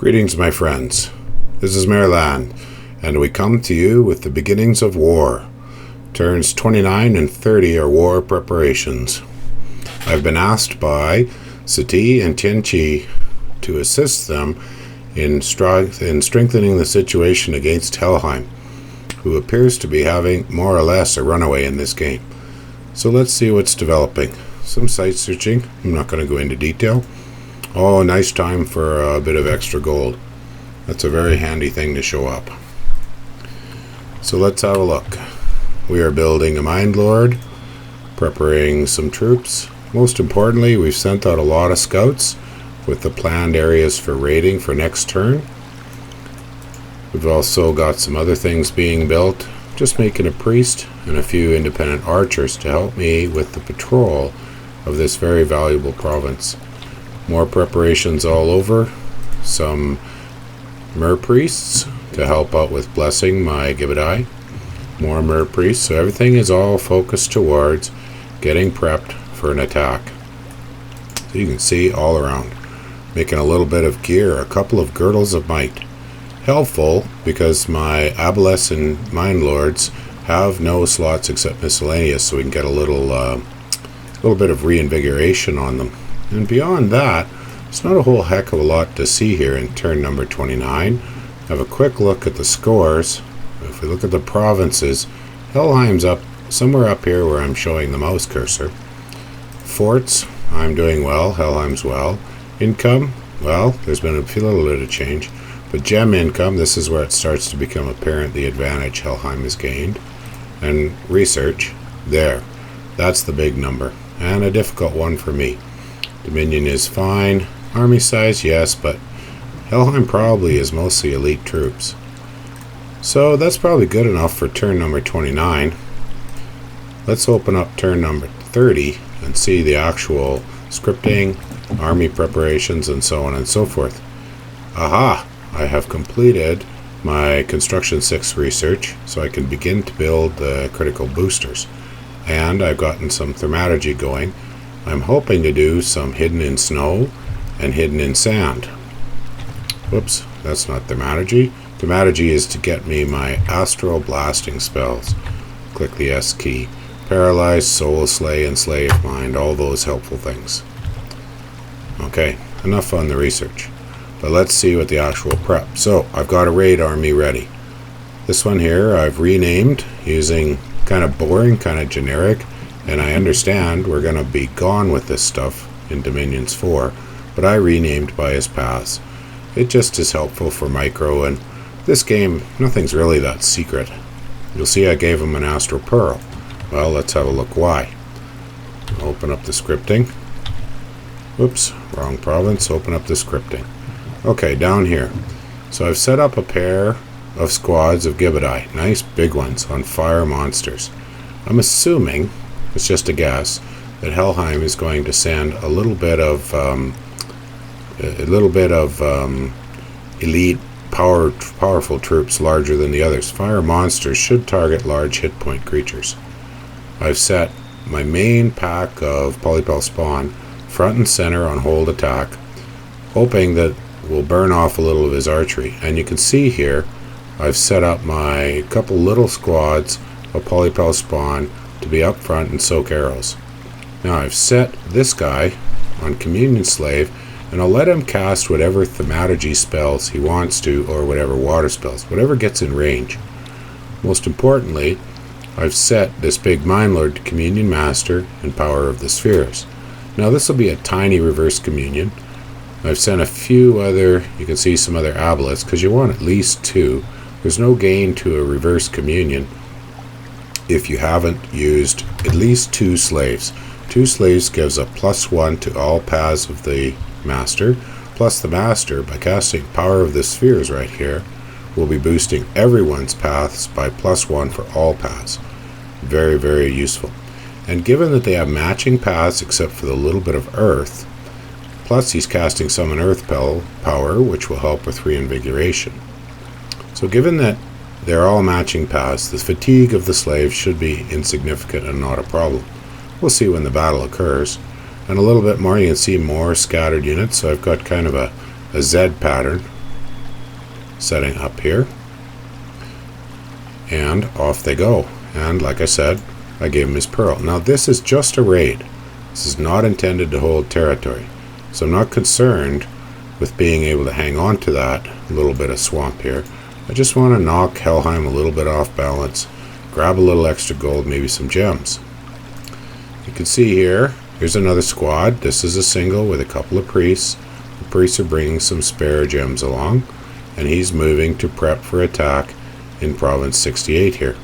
Greetings, my friends. This is Maerlande, and we come to you with the beginnings of war. Turns 29 and 30 are war preparations. I've been asked by Sati and Tianqi to assist them in strengthening the situation against Helheim, who appears to be having more or less a runaway in this game. So let's see what's developing. Some site searching. I'm not going to go into detail. Oh, nice time for a bit of extra gold. That's a very handy thing to show up. So let's have a look. We are building a Mind Lord, preparing some troops. Most importantly, we've sent out a lot of scouts with the planned areas for raiding for next turn. We've also got some other things being built, just making a priest and a few independent archers to help me with the patrol of this very valuable province. More preparations all over, some mer priests to help out with blessing my Gibidai, more mer priests, so everything is all focused towards getting prepped for an attack. So you can see all around, making a little bit of gear, a couple of girdles of might. Helpful because my Aboleth and Mind Lords have no slots except miscellaneous, so we can get a little bit of reinvigoration on them. And beyond that, it's not a whole heck of a lot to see here in turn number 29. Have a quick look at the scores. If we look at the provinces, Helheim's up somewhere up here where I'm showing the mouse cursor. Forts, I'm doing well. Helheim's well. Income, well, there's been a little bit of change. But gem income, this is where it starts to become apparent the advantage Helheim has gained. And research, there. That's the big number. And a difficult one for me. Dominion is fine. Army size, yes, but Helheim probably is mostly elite troops. So that's probably good enough for turn number 29. Let's open up turn number 30 and see the actual scripting, army preparations, and so on and so forth. Aha! I have completed my Construction 6 research, so I can begin to build the critical boosters. And I've gotten some thaumaturgy going. I'm hoping to do some hidden in snow and hidden in sand. Whoops, that's not thaumaturgy. Thaumaturgy is to get me my astral blasting spells. Click the S key. Paralyze, soul slay, enslave mind, all those helpful things. Okay, enough on the research. But let's see what the actual prep. So, I've got a raid army ready. This one here I've renamed using kind of boring, kind of generic, and I understand we're going to be gone with this stuff in Dominions 4, but I renamed by his paths. It just is helpful for micro, and this game, nothing's really that secret. You'll see I gave him an Astral Pearl. Well, let's have a look why. Open up the scripting. Whoops, wrong province. Open up the scripting. Okay, down here. So I've set up a pair of squads of Gibidai, nice big ones, on fire monsters. I'm assuming, it's just a guess, that Helheim is going to send a little bit of elite powerful troops larger than the others. Fire monsters should target large hit point creatures. I've set my main pack of Polypel spawn front and center on hold attack, hoping that we'll burn off a little of his archery. And you can see here I've set up my couple little squads of Polypel spawn to be up front and soak arrows. Now I've set this guy on Communion Slave, and I'll let him cast whatever thaumaturgy spells he wants to, or whatever water spells, whatever gets in range. Most importantly, I've set this big Mind Lord to Communion Master and Power of the Spheres. Now this will be a tiny reverse communion. I've sent a few other, you can see some other aboleths, because you want at least 2. There's no gain to a reverse communion if you haven't used at least 2 slaves. 2 slaves gives a +1 to all paths of the master, plus the master, by casting Power of the Spheres right here, will be boosting everyone's paths by +1 for all paths. Very, very useful. And given that they have matching paths except for the little bit of earth, plus he's casting Summon Earth power, which will help with reinvigoration. So given that they're all matching paths, the fatigue of the slaves should be insignificant and not a problem. We'll see when the battle occurs. And a little bit more, you can see more scattered units, so I've got kind of a Z pattern. setting up here. And off they go. And like I said, I gave him his pearl. Now this is just a raid. This is not intended to hold territory. So I'm not concerned with being able to hang on to that little bit of swamp here. I just want to knock Helheim a little bit off balance, grab a little extra gold, maybe some gems. You can see here, here's another squad. This is a single with a couple of priests. The priests are bringing some spare gems along, and he's moving to prep for attack in Province 68 here.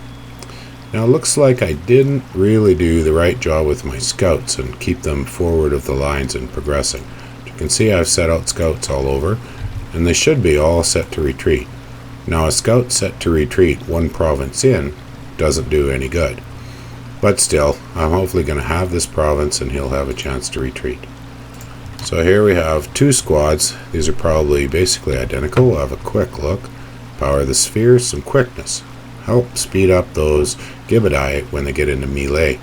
Now it looks like I didn't really do the right job with my scouts and keep them forward of the lines and progressing. You can see I've set out scouts all over, and they should be all set to retreat. Now a scout set to retreat one province in doesn't do any good. But still, I'm hopefully going to have this province and he'll have a chance to retreat. So here we have two squads. These are probably basically identical. We'll have a quick look. Power of the spheres, some quickness. Help speed up those Gibidai when they get into melee.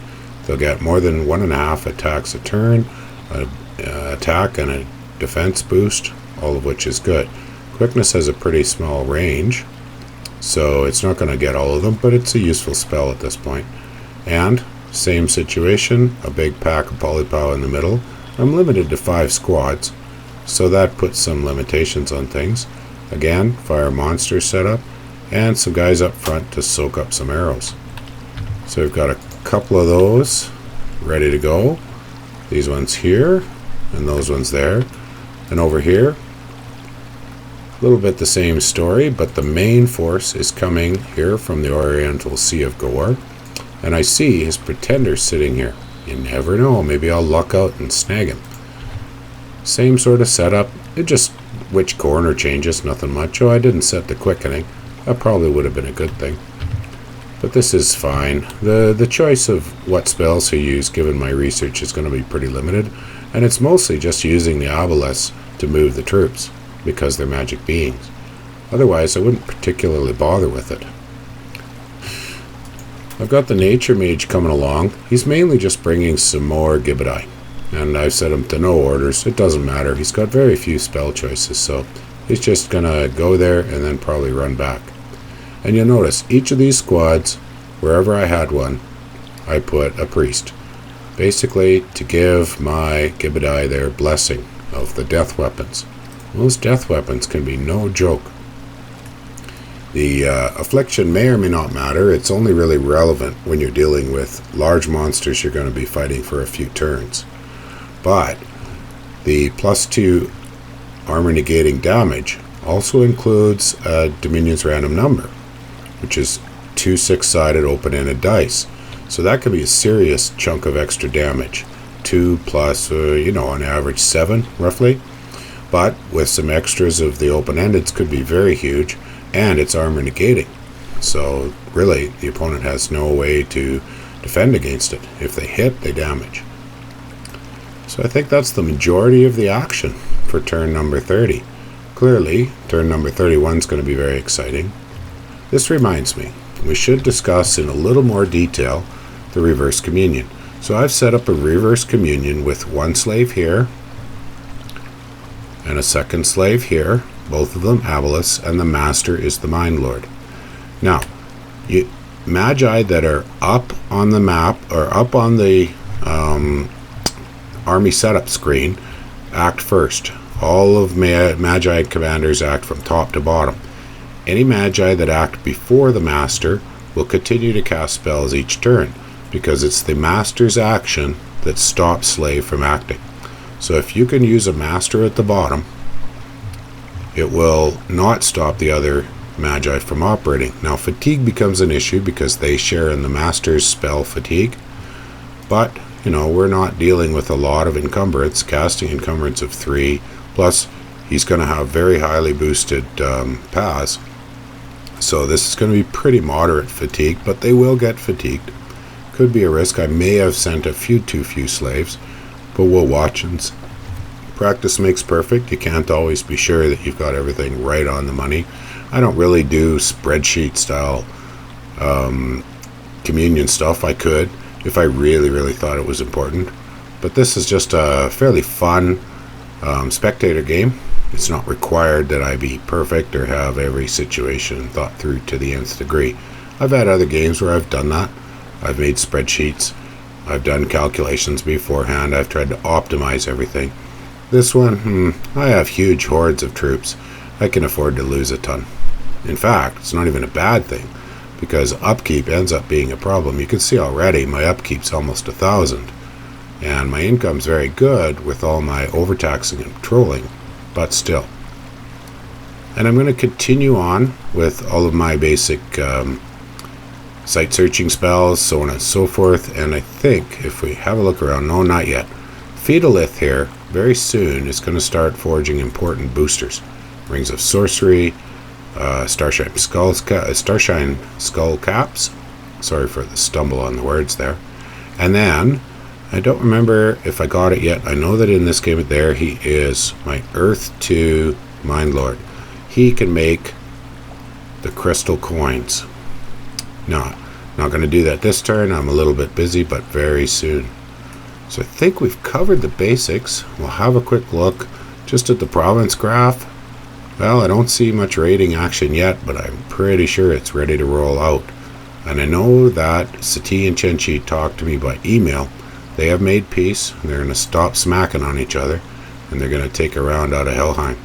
They'll get more than 1.5 attacks a turn, an attack and a defense boost, all of which is good. Quickness has a pretty small range, so it's not going to get all of them, but it's a useful spell at this point. And same situation, a big pack of polypow in the middle. I'm limited to 5 squads, so that puts some limitations on things. Again, fire monster setup, and some guys up front to soak up some arrows. So we've got a couple of those ready to go. These ones here, and those ones there. And over here, a little bit the same story, but the main force is coming here from the Oriental Sea of Gore. And I see his pretender sitting here. You never know, maybe I'll luck out and snag him. Same sort of setup, it just which corner changes, nothing much. Oh, I didn't set the quickening. That probably would have been a good thing. But this is fine. The choice of what spells to use, given my research, is going to be pretty limited. And it's mostly just using the obelisks to move the troops, because they're magic beings. Otherwise, I wouldn't particularly bother with it. I've got the Nature Mage coming along. He's mainly just bringing some more Gibidai. And I've set him to no orders. It doesn't matter. He's got very few spell choices, so he's just going to go there and then probably run back. And you'll notice, each of these squads, wherever I had one, I put a priest. Basically, to give my Gibidai their blessing of the death weapons. Those death weapons can be no joke. The affliction may or may not matter. It's only really relevant when you're dealing with large monsters you're going to be fighting for a few turns. But the +2 armor negating damage also includes a Dominion's random number, which is 2 6-sided open-ended dice. So that could be a serious chunk of extra damage. 2 plus, on average 7, roughly. But with some extras of the open-endeds could be very huge, and it's armor negating. So really, the opponent has no way to defend against it. If they hit, they damage. So I think that's the majority of the action for turn number 30. Clearly, turn number 31 is going to be very exciting. This reminds me, we should discuss in a little more detail the reverse communion. So I've set up a reverse communion with one slave here and a second slave here, both of them abelisks, and the master is the Mind Lord. Now, magi that are up on the map or up on the army setup screen act first. All of magi commanders act from top to bottom. Any magi that act before the master will continue to cast spells each turn, because it's the master's action that stops slave from acting. So if you can use a master at the bottom, it will not stop the other magi from operating. Now fatigue becomes an issue because they share in the master's spell fatigue, but we're not dealing with a lot of encumbrance, casting encumbrance of 3, plus he's going to have very highly boosted paths. So this is going to be pretty moderate fatigue, but they will get fatigued. Could be a risk. I may have sent too few slaves, but we'll watch and see. Practice makes perfect. You can't always be sure that you've got everything right on the money. I don't really do spreadsheet style communion stuff. I could if I really thought it was important, but this is just a fairly fun spectator game, It's not required that I be perfect or have every situation thought through to the nth degree. I've had other games where I've done that. I've made spreadsheets. I've done calculations beforehand. I've tried to optimize everything. This one, I have huge hordes of troops. I can afford to lose a ton. In fact, it's not even a bad thing, because upkeep ends up being a problem. You can see already my upkeep's almost 1,000, and my income's very good with all my overtaxing and patrolling, but still. And I'm going to continue on with all of my basic site searching spells, so on and so forth, and I think if we have a look around, no, not yet, Phaedolith here very soon is going to start forging important boosters. Rings of Sorcery, Starshine Skull Caps. Sorry for the stumble on the words there. And then, I don't remember if I got it yet. I know that in this game there, he is my Earth 2 Mind Lord. He can make the crystal coins. No, not going to do that this turn. I'm a little bit busy, but very soon. So I think we've covered the basics. We'll have a quick look just at the province graph. Well, I don't see much raiding action yet, but I'm pretty sure it's ready to roll out. And I know that Sati and Chenchi talked to me by email. They have made peace. They're going to stop smacking on each other, and they're going to take a round out of Helheim.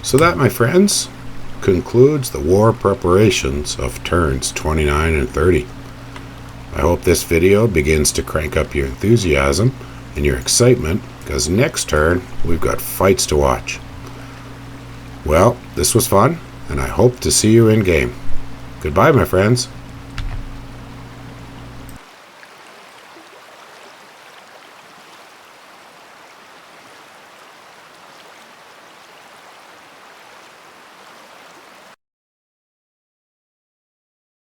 So that, my friends, concludes the war preparations of turns 29 and 30. I hope this video begins to crank up your enthusiasm and your excitement, because next turn we've got fights to watch. Well, this was fun, and I hope to see you in game. Goodbye, my friends.